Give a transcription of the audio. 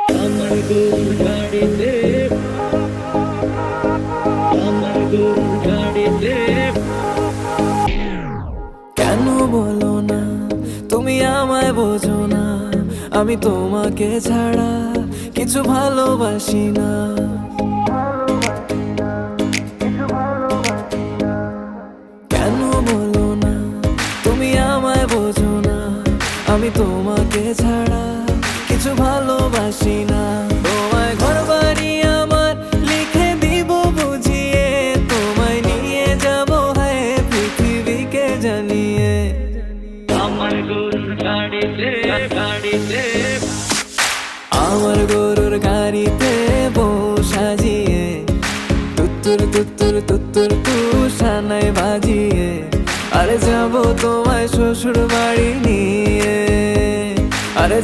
আমার গরুর গাড়িতে, আমার গরুর গাড়িতে। কেন বলো না তুমি আমায় বোঝো না, আমি তোমাকে ছাড়া কিছু ভালোবাসি না। কেন বলো না তুমি আমায় বোঝো না, আমি তোমাকে ছাড়া কিছু ভালোবাসি না। তোমায় ঘর বাড়ি আমার লিখে দিব বুঝিয়ে, তোমায় নিয়ে যাব হ্যাঁ পৃথিবীকে জানিয়ে। আমার গরুর গাড়িতে, গাড়িতে। আমার গরুর গাড়িতে বউ সাজিয়ে, তুত্তুর তুত্তুর তুত্তুর তু সানাই বাজিয়ে, আরে যাবো তোমায় শ্বশুর বাড়ি নিয়ে। আরে